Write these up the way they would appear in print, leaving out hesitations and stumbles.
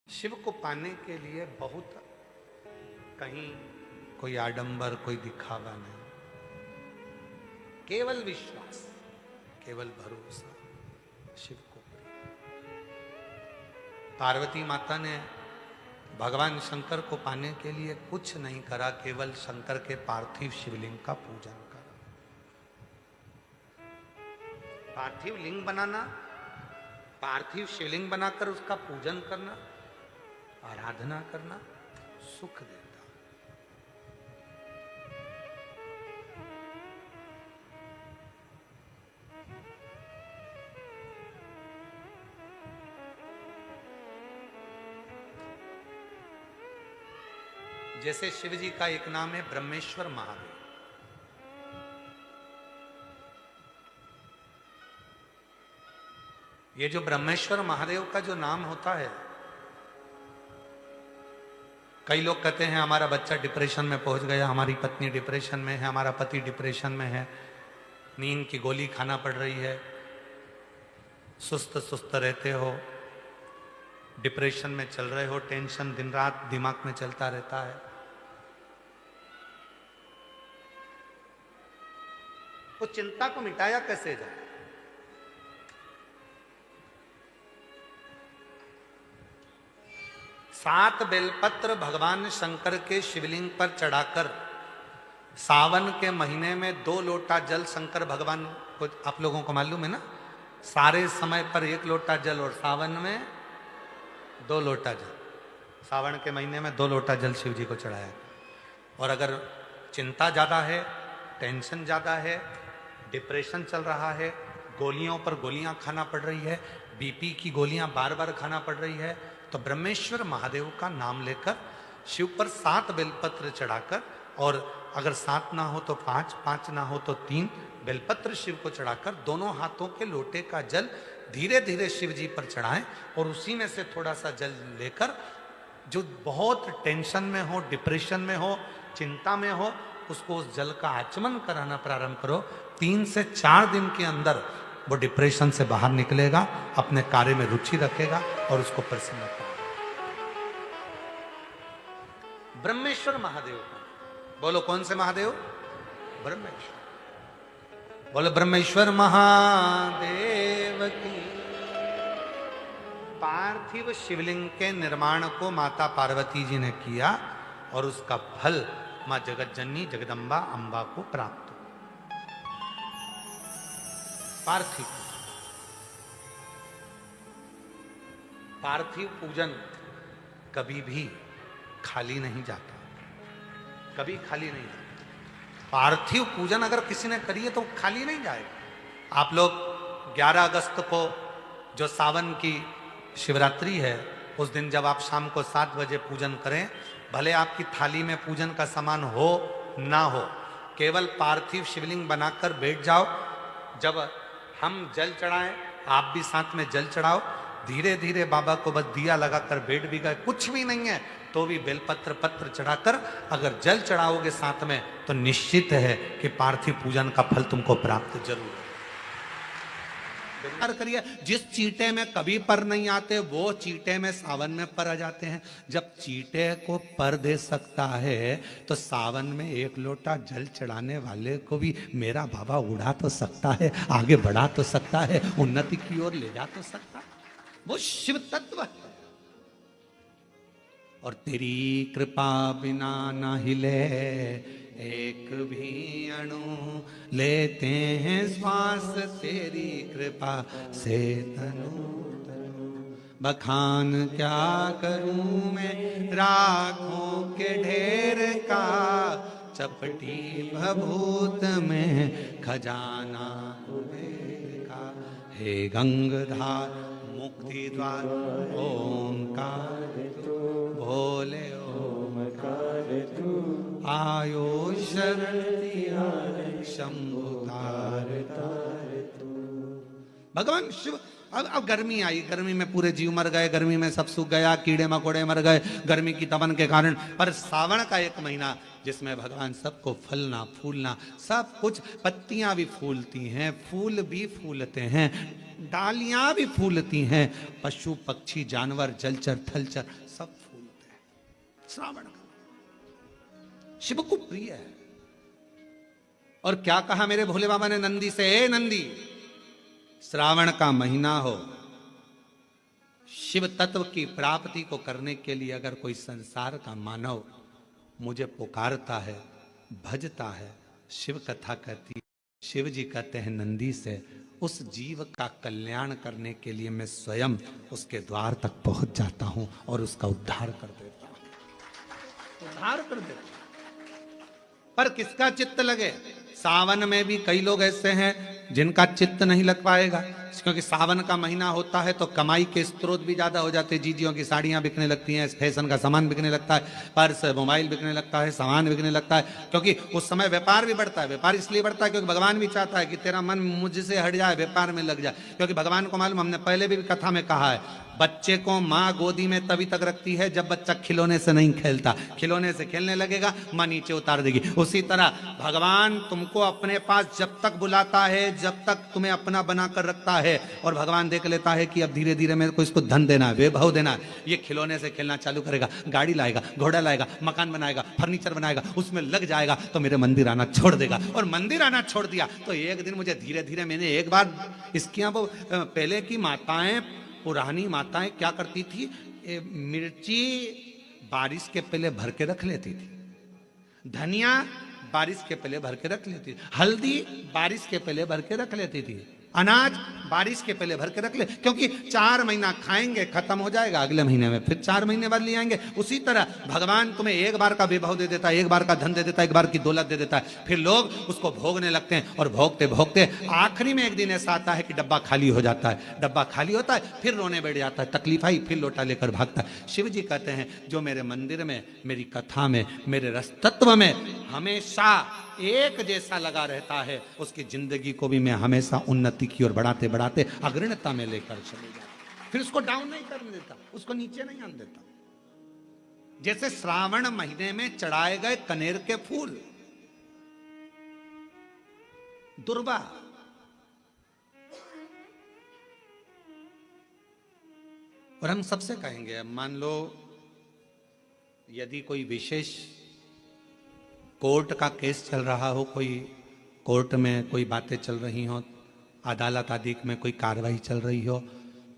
शिव को पाने के लिए बहुत कहीं कोई आडंबर, कोई दिखावा नहीं, केवल विश्वास, केवल भरोसा शिव को। पार्वती माता ने भगवान शंकर को पाने के लिए कुछ नहीं करा, केवल शंकर के पार्थिव शिवलिंग का पूजन करा। पार्थिव लिंग बनाना, पार्थिव शिवलिंग बनाकर उसका पूजन करना, आराधना करना सुख देता। जैसे शिव जी का एक नाम है ब्रह्मेश्वर महादेव। ये जो ब्रह्मेश्वर महादेव का जो नाम होता है, कई लोग कहते हैं हमारा बच्चा डिप्रेशन में पहुंच गया, हमारी पत्नी डिप्रेशन में है, हमारा पति डिप्रेशन में है, नींद की गोली खाना पड़ रही है, सुस्त सुस्त रहते हो, डिप्रेशन में चल रहे हो, टेंशन दिन रात दिमाग में चलता रहता है। वो चिंता को मिटाया कैसे जाए? सात बेलपत्र भगवान शंकर के शिवलिंग पर चढ़ाकर सावन के महीने में 2 लोटा जल शंकर भगवान को, आप लोगों को मालूम है ना, सारे समय पर 1 लोटा जल और सावन में 2 लोटा जल। सावन के महीने में 2 लोटा जल शिव जी को चढ़ाया। और अगर चिंता ज्यादा है, टेंशन ज्यादा है, डिप्रेशन चल रहा है, गोलियों पर गोलियां खाना पड़ रही है, बीपी की गोलियां बार बार खाना पड़ रही है, तो ब्रह्मेश्वर महादेव का नाम लेकर शिव पर 7 बेलपत्र चढ़ाकर, और अगर 7 ना हो तो 5, 5 ना हो तो 3 बेलपत्र शिव को चढ़ाकर दोनों हाथों के लोटे का जल धीरे धीरे शिव जी पर चढ़ाएं, और उसी में से थोड़ा सा जल लेकर जो बहुत टेंशन में हो, डिप्रेशन में हो, चिंता में हो, उसको उस जल का आचमन कराना प्रारंभ करो। 3 से 4 दिन के अंदर वो डिप्रेशन से बाहर निकलेगा, अपने कार्य में रुचि रखेगा और उसको प्रसन्न करेगा। ब्रह्मेश्वर महादेव का बोलो, कौन से महादेव? ब्रह्मेश्वर। बोलो ब्रह्मेश्वर महादेव की। पार्थिव शिवलिंग के निर्माण को माता पार्वती जी ने किया और उसका फल मां जगत जननी जगदम्बा अंबा को प्राप्त। पार्थिव पार्थिव पूजन कभी भी खाली नहीं जाता, कभी खाली नहीं जाता। पार्थिव पूजन अगर किसी ने करी है तो खाली नहीं जाएगा। आप लोग 11 अगस्त को जो सावन की शिवरात्रि है, उस दिन जब आप शाम को 7 बजे पूजन करें, भले आपकी थाली में पूजन का सामान हो ना हो, केवल पार्थिव शिवलिंग बनाकर बैठ जाओ। जब हम जल चढ़ाएं, आप भी साथ में जल चढ़ाओ। धीरे धीरे बाबा को बस दिया लगाकर बैठ भी गए, कुछ भी नहीं है तो भी बेलपत्र पत्र चढ़ाकर अगर जल चढ़ाओगे साथ में, तो निश्चित है कि पार्थिव पूजन का फल तुमको प्राप्त जरूर है। करिए, जिस चींटे में कभी पर नहीं आते वो चींटे में सावन में पर आ जाते हैं। जब चींटे को पर दे सकता है तो सावन में 1 लोटा जल चढ़ाने वाले को भी मेरा बाबा उड़ा तो सकता है, आगे बढ़ा तो सकता है, उन्नति की ओर ले जा तो सकता है। वो शिव तत्व है। और तेरी कृपा बिना ना हिले एक भी अणु, लेते हैं श्वास तेरी कृपा से तनु तनु। बखान क्या करूं मैं राखों के ढेर का, चपटी भभूत में खजाना कुबेर का। हे गंगधार मुक्ति द्वार ओंकार भोले ओमकार तू, आयो शरण शंभु तार तार तू। भगवान शिव। अब गर्मी आई, गर्मी में पूरे जीव मर गए, गर्मी में सब सूख गया, कीड़े मकोड़े मर गए गर्मी की तपन के कारण। पर सावन का 1 महीना जिसमें भगवान सबको फलना फूलना, सब कुछ, पत्तियां भी फूलती हैं, फूल भी फूलते हैं, डालियां भी फूलती हैं, पशु पक्षी जानवर जलचर थलचर सब फूलते हैं। श्रावण का शिव को प्रिय है। और क्या कहा मेरे भोले बाबा ने नंदी से, ए नंदी, श्रावण का महीना हो, शिव तत्व की प्राप्ति को करने के लिए अगर कोई संसार का मानव मुझे पुकारता है, भजता है, शिव कथा कहती है, शिव जी कहते हैं नंदी से, उस जीव का कल्याण करने के लिए मैं स्वयं उसके द्वार तक पहुंच जाता हूं और उसका उद्धार कर देता हूं, उद्धार कर देता हूं। पर किसका चित्त लगे? सावन में भी कई लोग ऐसे हैं जिनका चित्त नहीं लग पाएगा, क्योंकि सावन का महीना होता है तो कमाई के स्रोत भी ज्यादा हो जाते हैं। जीजियों की साड़ियां बिकने लगती हैं, फैशन का सामान बिकने लगता है, पर्स मोबाइल बिकने लगता है, सामान बिकने लगता है, क्योंकि उस समय व्यापार भी बढ़ता है। व्यापार इसलिए बढ़ता है क्योंकि भगवान भी चाहता है कि तेरा मन मुझसे हट जाए, व्यापार में लग जाए। क्योंकि भगवान को मालूम, हमने पहले भी कथा में कहा है, बच्चे को माँ गोदी में तभी तक रखती है जब बच्चा खिलौने से नहीं खेलता। खिलौने से खेलने लगेगा, माँ नीचे उतार देगी। उसी तरह भगवान तुमको अपने पास जब तक बुलाता है, जब तक तुम्हें अपना बनाकर रखता है, और भगवान देख लेता है कि अब धीरे धीरे मेरे को इसको धन देना है, वैभव देना है, ये खिलौने से खेलना चालू करेगा, गाड़ी लाएगा, घोड़ा लाएगा, मकान बनाएगा, फर्नीचर बनाएगा, उसमें लग जाएगा तो मेरे मंदिर आना छोड़ देगा। और मंदिर आना छोड़ दिया तो एक दिन मुझे धीरे धीरे, मैंने एक बार इसकी वो पहले की माताएं, पुरानी माताएं क्या करती थी, मिर्ची बारिश के पहले भर के रख लेती थी, धनिया बारिश के पहले भर के रख लेती थी, हल्दी बारिश के पहले भर के रख लेती थी, अनाज बारिश के पहले भर के रख ले, क्योंकि 4 महीना खाएंगे, खत्म हो जाएगा, अगले महीने में फिर 4 महीने बाद ले आएंगे। उसी तरह भगवान तुम्हें एक बार का विभव दे देता है, एक बार का धन दे देता है, एक बार की दौलत दे देता है, फिर लोग उसको भोगने लगते हैं, और भोगते भोगते आखिरी में एक दिन ऐसा आता है कि डब्बा खाली हो जाता है। डब्बा खाली होता है, फिर रोने बैठ जाता है, तकलीफ आई, फिर लोटा लेकर भागता है। शिव जी कहते हैं जो मेरे मंदिर में, मेरी कथा में, मेरे रसतत्व में हमेशा एक जैसा लगा रहता है, उसकी जिंदगी को भी मैं हमेशा उन्नति की ओर बढ़ाते बढ़ाते अग्रणता में लेकर चले जाता, फिर उसको डाउन नहीं करने देता, उसको नीचे नहीं आने देता। जैसे श्रावण महीने में चढ़ाए गए कनेर के फूल, दुर्वा, और हम सबसे कहेंगे, मान लो यदि कोई विशेष कोर्ट का केस चल रहा हो, कोई कोर्ट में कोई बातें चल रही हो, अदालत आदि में कोई कार्रवाई चल रही हो,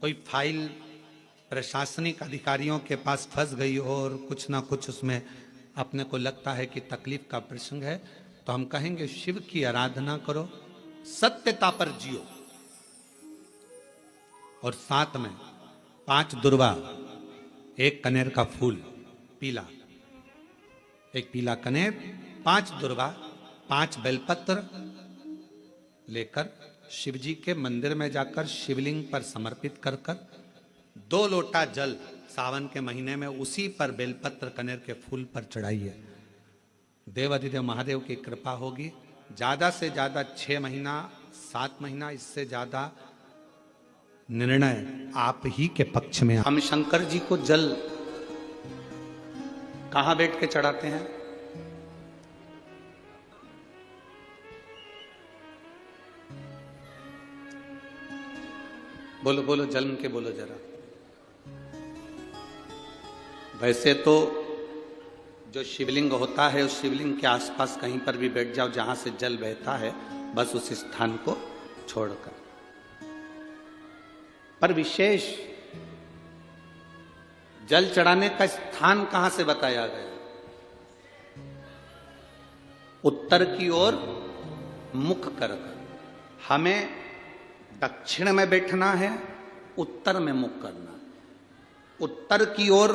कोई फाइल प्रशासनिक अधिकारियों के पास फंस गई हो और कुछ ना कुछ उसमें अपने को लगता है कि तकलीफ का प्रसंग है, तो हम कहेंगे शिव की आराधना करो, सत्यता पर जियो, और साथ में 5 दुर्वा, 1 कनेर का फूल पीला, 1 पीला कनेर, 5 दुर्वा, 5 बेलपत्र लेकर शिव जी के मंदिर में जाकर शिवलिंग पर समर्पित कर 2 लोटा जल सावन के महीने में उसी पर बेलपत्र कनेर के फूल पर चढ़ाइए। देव अधिदेव महादेव की कृपा होगी। ज्यादा से ज्यादा 6 महीना 7 महीना, इससे ज्यादा निर्णय आप ही के पक्ष में। हम शंकर जी को जल कहां बैठ के चढ़ाते हैं? बोलो बोलो, जन्म के बोलो जरा। वैसे तो जो शिवलिंग होता है, उस शिवलिंग के आसपास कहीं पर भी बैठ जाओ जहां से जल बहता है, बस उस स्थान को छोड़कर। पर विशेष जल चढ़ाने का स्थान कहां से बताया गया? उत्तर की ओर मुख कर। हमें दक्षिण में बैठना है, उत्तर में मुख करना। उत्तर की ओर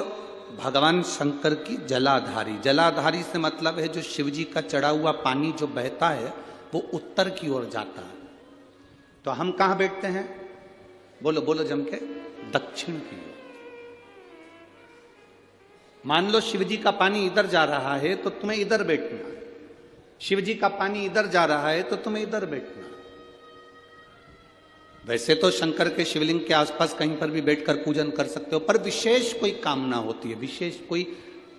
भगवान शंकर की जलाधारी, जलाधारी से मतलब है जो शिव जी का चढ़ा हुआ पानी जो बहता है वो उत्तर की ओर जाता है। तो हम कहां बैठते हैं? बोलो बोलो जम के, दक्षिण की ओर। मान लो शिव जी का पानी इधर जा रहा है तो तुम्हें इधर बैठना, शिव जी का पानी इधर जा रहा है तो तुम्हें इधर बैठना। वैसे तो शंकर के शिवलिंग के आसपास कहीं पर भी बैठकर पूजन कर सकते हो, पर विशेष कोई कामना होती है, विशेष कोई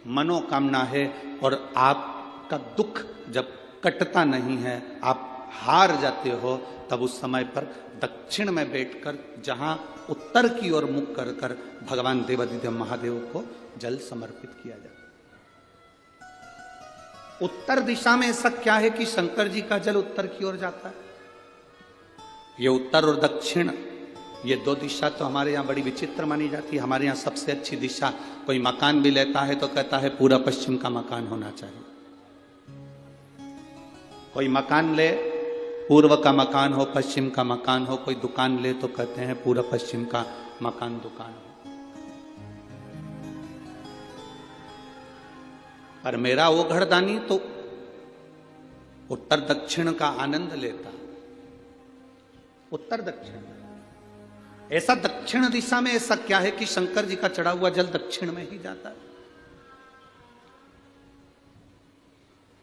मनोकामना है, और आपका दुख जब कटता नहीं है, आप हार जाते हो तब उस समय पर दक्षिण में बैठकर जहां उत्तर की ओर मुख कर कर भगवान देवाधिदेव महादेव को जल समर्पित किया जाता। उत्तर दिशा में ऐसा क्या है कि शंकर जी का जल उत्तर की ओर जाता है? ये उत्तर और दक्षिण, ये दो दिशा तो हमारे यहाँ बड़ी विचित्र मानी जाती है। हमारे यहाँ सबसे अच्छी दिशा, कोई मकान भी लेता है तो कहता है पूरा पश्चिम का मकान होना चाहिए। कोई मकान ले, पूर्व का मकान हो, पश्चिम का मकान हो। कोई दुकान ले तो कहते हैं पूरा पश्चिम का मकान दुकान हो। पर मेरा वो घरदानी तो उत्तर दक्षिण का आनंद लेता। उत्तर दक्षिण, ऐसा दक्षिण दिशा में ऐसा क्या है कि शंकर जी का चढ़ा हुआ जल दक्षिण में ही जाता है?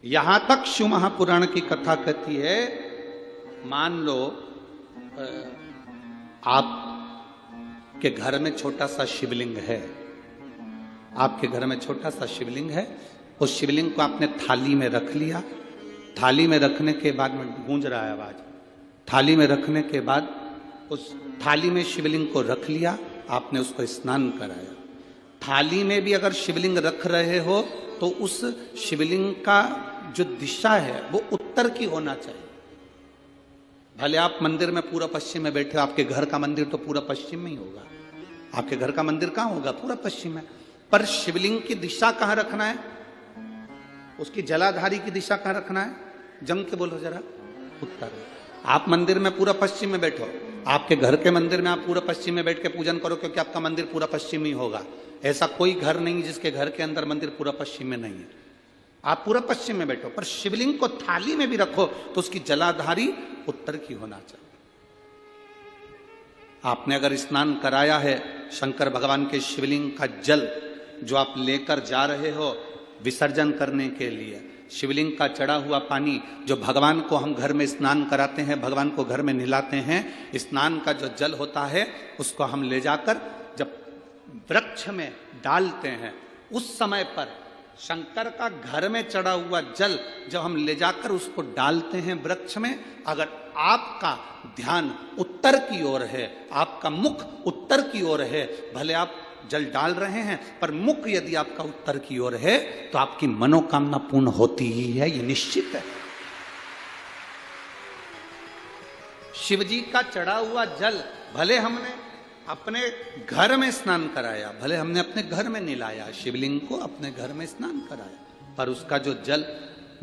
यहां तक शिव महापुराण की कथा कहती है, मान लो आपके घर में छोटा सा शिवलिंग है, आपके घर में छोटा सा शिवलिंग है, उस शिवलिंग को आपने थाली में रख लिया। थाली में रखने के बाद में गूंज रहा है आवाज, थाली में रखने के बाद उस थाली में शिवलिंग को रख लिया, आपने उसको स्नान कराया। थाली में भी अगर शिवलिंग रख रहे हो तो उस शिवलिंग का जो दिशा है वो उत्तर की होना चाहिए। भले आप मंदिर में पूरा पश्चिम में बैठे हो, आपके घर का मंदिर तो पूरा पश्चिम में ही होगा। आपके घर का मंदिर कहाँ होगा? पूरा पश्चिम में। पर शिवलिंग की दिशा कहाँ रखना है? उसकी जलाधारी की दिशा कहाँ रखना है? जम के बोलो जरा। उत्तर। आप मंदिर में पूरा पश्चिम में बैठो, आपके घर के मंदिर में आप पूरा पश्चिम में बैठ के पूजन करो, क्योंकि आपका मंदिर पूरा पश्चिम ही होगा। ऐसा कोई घर नहीं जिसके घर के अंदर मंदिर पूरा पश्चिम में नहीं है। आप पूरा पश्चिम में बैठो, पर शिवलिंग को थाली में भी रखो तो उसकी जलाधारी उत्तर की होना चाहिए। आपने अगर स्नान कराया है शंकर भगवान के शिवलिंग का जल जो आप लेकर जा रहे हो विसर्जन करने के लिए, शिवलिंग का चढ़ा हुआ पानी जो भगवान को हम घर में स्नान कराते हैं, भगवान को घर में नहलाते हैं, स्नान का जो जल होता है उसको हम ले जाकर जब वृक्ष में डालते हैं, उस समय पर शंकर का घर में चढ़ा हुआ जल जब हम ले जाकर उसको डालते हैं वृक्ष में, अगर आपका ध्यान उत्तर की ओर है, आपका मुख उत्तर की ओर है, भले आप जल डाल रहे हैं पर मुख यदि आपका उत्तर की ओर है तो आपकी मनोकामना पूर्ण होती ही है, ये निश्चित है। शिव जी का चढ़ा हुआ जल भले हमने अपने घर में स्नान कराया, भले हमने अपने घर में नहलाया, शिवलिंग को अपने घर में स्नान कराया, पर उसका जो जल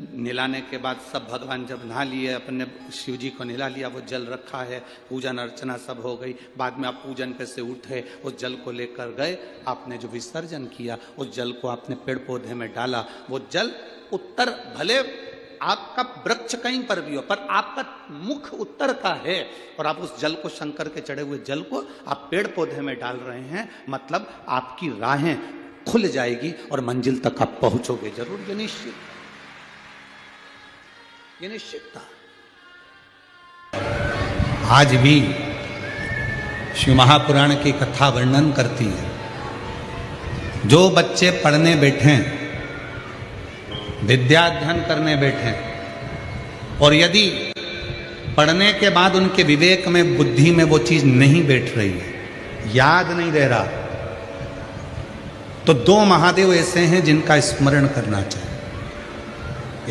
नहलाने के बाद सब भगवान जब नहा लिए, अपने शिव जी को नहला लिया, वो जल रखा है, पूजन अर्चना सब हो गई, बाद में आप पूजन पे से उठे, उस जल को लेकर गए, आपने जो विसर्जन किया उस जल को आपने पेड़ पौधे में डाला, वो जल उत्तर, भले आपका वृक्ष कहीं पर भी हो पर आपका मुख उत्तर का है और आप उस जल को, शंकर के चढ़े हुए जल को आप पेड़ पौधे में डाल रहे हैं, मतलब आपकी राहें खुल जाएगी और मंजिल तक आप पहुंचोगे जरूर, ये निश्चित, ये निश्चित था। आज भी शिव महापुराण की कथा वर्णन करती है, जो बच्चे पढ़ने बैठे, विद्याध्ययन करने बैठे और यदि पढ़ने के बाद उनके विवेक में, बुद्धि में वो चीज नहीं बैठ रही है, याद नहीं रह रहा, तो दो महादेव ऐसे हैं जिनका स्मरण करना चाहिए।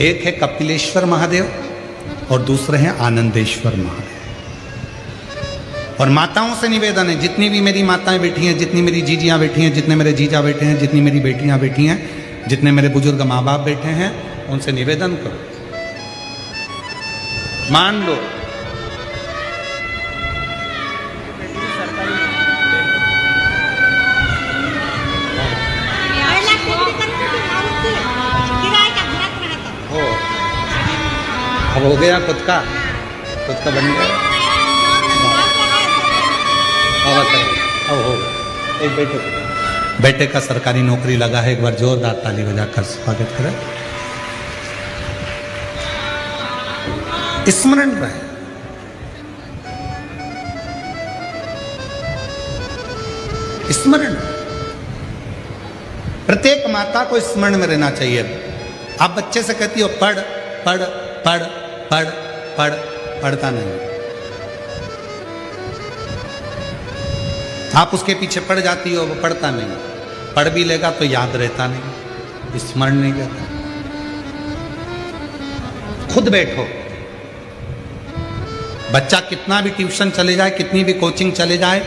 एक है कपिलेश्वर महादेव और दूसरे हैं आनंदेश्वर महादेव। और माताओं से निवेदन है, जितनी भी मेरी माताएं बैठी हैं, जितनी मेरी जीजियां बैठी हैं, जितने मेरे जीजा बैठे हैं, जितनी मेरी बेटियां बैठी हैं, जितने मेरे बुजुर्ग माँ बाप बैठे हैं, उनसे निवेदन करो, मान लो अब हो गया खुद का बन गया, अब हो एक बेटे का सरकारी नौकरी लगा है, एक बार जोरदार ताली बजाकर स्वागत करें। स्मरण रहे, स्मरण, प्रत्येक माता को स्मरण में रहना चाहिए। आप बच्चे से कहती हो पढ़ पढ़ पढ़ पढ़ पढ़ता नहीं। आप उसके पीछे पड़ जाती हो, वो पढ़ता नहीं, पढ़ भी लेगा तो याद रहता नहीं, स्मरण नहीं रहता। खुद बैठो, बच्चा कितना भी ट्यूशन चले जाए, कितनी भी कोचिंग चले जाए,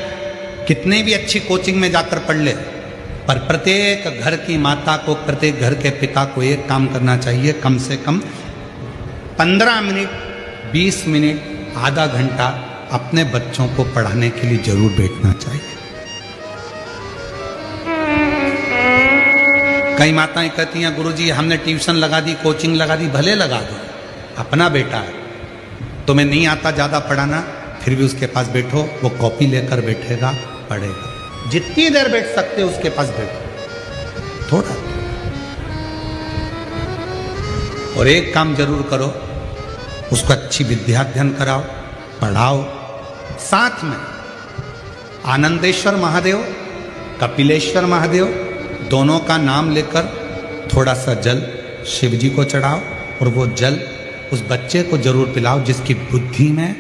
कितने भी अच्छी कोचिंग में जाकर पढ़ ले, पर प्रत्येक घर की माता को, प्रत्येक घर के पिता को एक काम करना चाहिए, कम से कम 15 मिनट, 20 मिनट, आधा घंटा अपने बच्चों को पढ़ाने के लिए जरूर बैठना चाहिए। कई माताएं कहती हैं गुरुजी हमने ट्यूशन लगा दी, कोचिंग लगा दी, भले लगा दो, अपना बेटा है, तुम्हें नहीं आता ज़्यादा पढ़ाना, फिर भी उसके पास बैठो, वो कॉपी लेकर बैठेगा, पढ़ेगा। जितनी देर बैठ सकते हो उसके पास बैठो थोड़ा। और एक काम जरूर करो, उसको अच्छी विद्या अध्ययन कराओ, पढ़ाओ। साथ में आनंदेश्वर महादेव, कपिलेश्वर महादेव दोनों का नाम लेकर थोड़ा सा जल शिव जी को चढ़ाओ, और वो जल उस बच्चे को जरूर पिलाओ जिसकी बुद्धि में,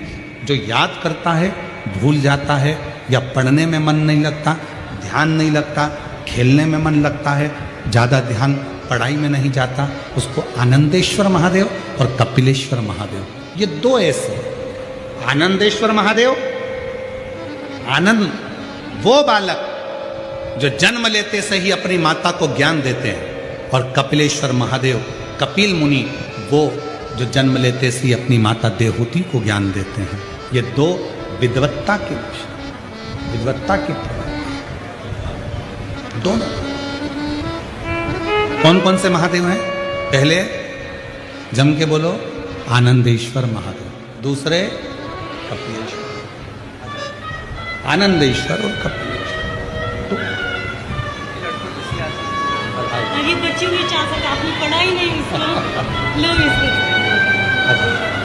जो याद करता है भूल जाता है, या पढ़ने में मन नहीं लगता, ध्यान नहीं लगता, खेलने में मन लगता है, ज़्यादा ध्यान पढ़ाई में नहीं जाता, उसको आनंदेश्वर महादेव और कपिलेश्वर महादेव, ये दो ऐसे। आनंदेश्वर महादेव, आनंद वो बालक जो जन्म लेते से ही अपनी माता को ज्ञान देते हैं, और कपिलेश्वर महादेव, कपिल मुनि, वो जो जन्म लेते से ही अपनी माता देवहूति को ज्ञान देते हैं। ये दो विद्वत्ता के विषय, विद्वत्ता की दोनों। कौन कौन से महादेव हैं? पहले जम के बोलो, आनंदेश्वर महादेव, दूसरे कपिलेश्वर, आनंदेश्वर और कपिलेश्वर। तो ये बच्चे भी चाह सकते, आपने पढ़ा ही नहीं इसको, लो इसको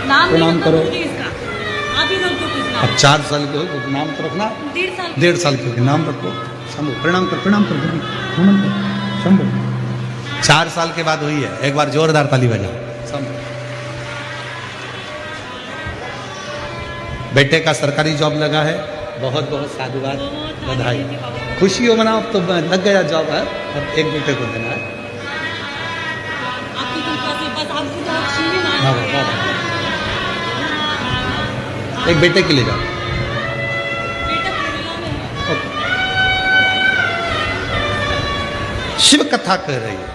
नाम प्रणाम करो। इसका आप ही रख दो कुछ नाम। अब 4 साल के हो तो नाम तो रखना, 1.5 साल के नाम रखो। शंभु प्रणाम कर, प्रणाम कर, प्रणाम कर शंभु। 4 साल के बाद हुई है, एक बार जोरदार ताली बजाओ। शंभु बेटे का सरकारी जॉब लगा है, बहुत बहुत साधुवाद, बधाई, खुशियों मनाओ। तो लग गया जॉब है, अब एक बेटे को देना है। आपकी कृपा से बस आपको तो लक्ष्मी मान हाँ, हाँ, एक बेटे के लिए जाओ। बेटा केरला में है। ओके। शिव कथा कह रही है,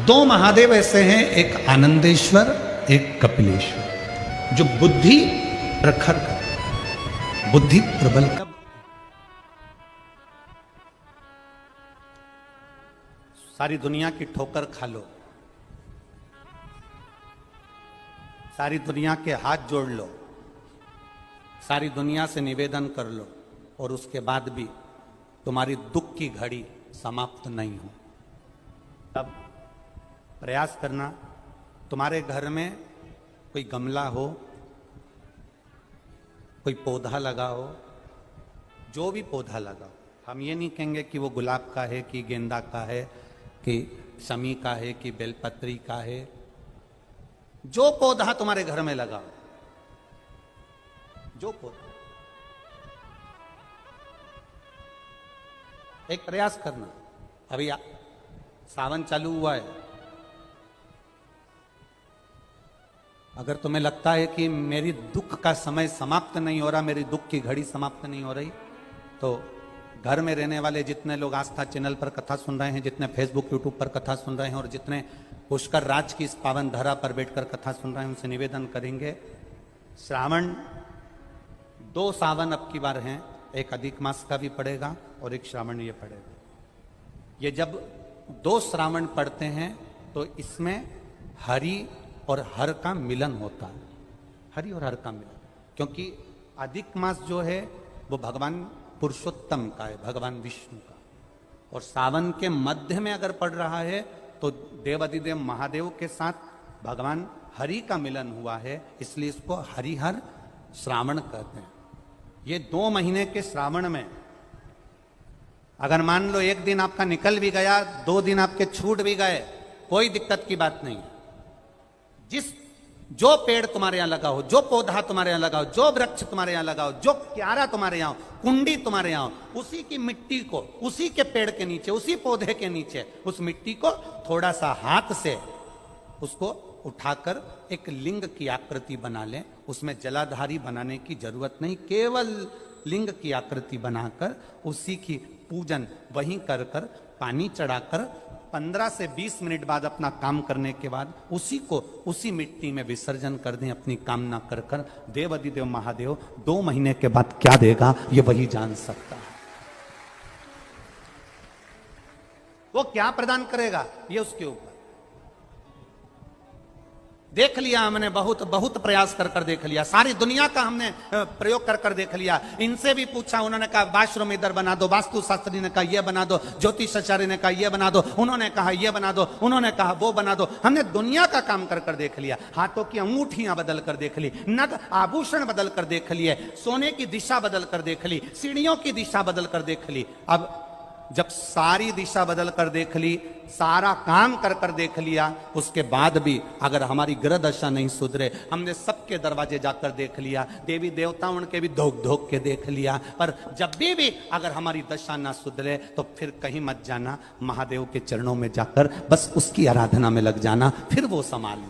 2 महादेव ऐसे हैं, एक आनंदेश्वर, एक कपिलेश्वर, जो बुद्धि प्रखर कर, बुद्धि प्रबल कर। सारी दुनिया की ठोकर खा लो, सारी दुनिया के हाथ जोड़ लो, सारी दुनिया से निवेदन कर लो, और उसके बाद भी तुम्हारी दुख की घड़ी समाप्त नहीं हो, तब प्रयास करना। तुम्हारे घर में कोई गमला हो, कोई पौधा लगा हो, जो भी पौधा लगा, हम ये नहीं कहेंगे कि वो गुलाब का है, कि गेंदा का है, कि शमी का है, कि बेलपत्री का है। जो पौधा तुम्हारे घर में लगा, जो पौधा, एक प्रयास करना। अभी सावन चालू हुआ है, अगर तुम्हें लगता है कि मेरी दुख का समय समाप्त नहीं हो रहा, मेरी दुख की घड़ी समाप्त नहीं हो रही, तो घर में रहने वाले जितने लोग आस्था चैनल पर कथा सुन रहे हैं, जितने फेसबुक यूट्यूब पर कथा सुन रहे हैं, और जितने पुष्कर राज की इस पावन धरा पर बैठकर कथा सुन रहे हैं, उनसे निवेदन करेंगे, श्रावण 2 सावन अब की बार हैं, एक अधिक मास का भी पड़ेगा और एक श्रावण ये पड़ेगा। ये जब 2 श्रावण पड़ते हैं तो इसमें हरि और हर का मिलन होता है, हरि और हर का मिलन, क्योंकि अधिक मास जो है वो भगवान पुरुषोत्तम का है, भगवान विष्णु का, और सावन के मध्य में अगर पड़ रहा है तो देवाधिदेव महादेव के साथ भगवान हरि का मिलन हुआ है, इसलिए इसको हरिहर श्रावण कहते हैं। ये 2 महीने के श्रावण में अगर मान लो एक दिन आपका निकल भी गया, 2 दिन आपके छूट भी गए, कोई दिक्कत की बात नहीं। जिस जो पेड़ तुम्हारे यहां लगा हो, जो पौधा तुम्हारे यहां लगा हो, जो वृक्ष तुम्हारे यहां लगा हो, जो क्यारा तुम्हारे यहां हो, कुंडी तुम्हारे यहां हो, उसी की मिट्टी को, उसी के पेड़ के नीचे, उसी पौधे के नीचे, उस मिट्टी को थोड़ा सा हाथ से उसको उठाकर एक लिंग की आकृति बना लें। उसमें जलाधारी बनाने की जरूरत नहीं, केवल लिंग की आकृति बनाकर उसी की पूजन वहीं कर कर पानी चढ़ाकर 15 से 20 मिनट बाद अपना काम करने के बाद उसी को उसी मिट्टी में विसर्जन कर दें अपनी कामना कर कर। देव अधिदेव महादेव 2 महीने के बाद क्या देगा ये वही जान सकता है। वो क्या प्रदान करेगा ये उसके ऊपर। देख लिया हमने, बहुत बहुत प्रयास कर कर देख लिया, सारी दुनिया का हमने प्रयोग कर कर देख लिया। इनसे भी पूछा, उन्होंने कहा वाशरूम इधर बना दो, वास्तु शास्त्री ने कहा ये बना दो, ज्योतिषाचार्य ने कहा ये बना दो, उन्होंने कहा ये बना दो, उन्होंने कहा वो बना दो। हमने दुनिया का काम कर कर देख लिया, हाथों की अंगूठियां बदल कर देख ली, नग आभूषण बदल कर देख लिए, सोने की दिशा बदल कर देख ली, सीढ़ियों की दिशा बदल कर देख ली। अब जब सारी दिशा बदल कर देख ली, सारा काम कर कर देख लिया, उसके बाद भी अगर हमारी ग्रह दशा नहीं सुधरे, हमने सबके दरवाजे जाकर देख लिया, देवी देवताओं के भी धोख धोख के देख लिया, पर जब भी अगर हमारी दशा ना सुधरे तो फिर कहीं मत जाना, महादेव के चरणों में जाकर बस उसकी आराधना में लग जाना, फिर वो संभाल ले।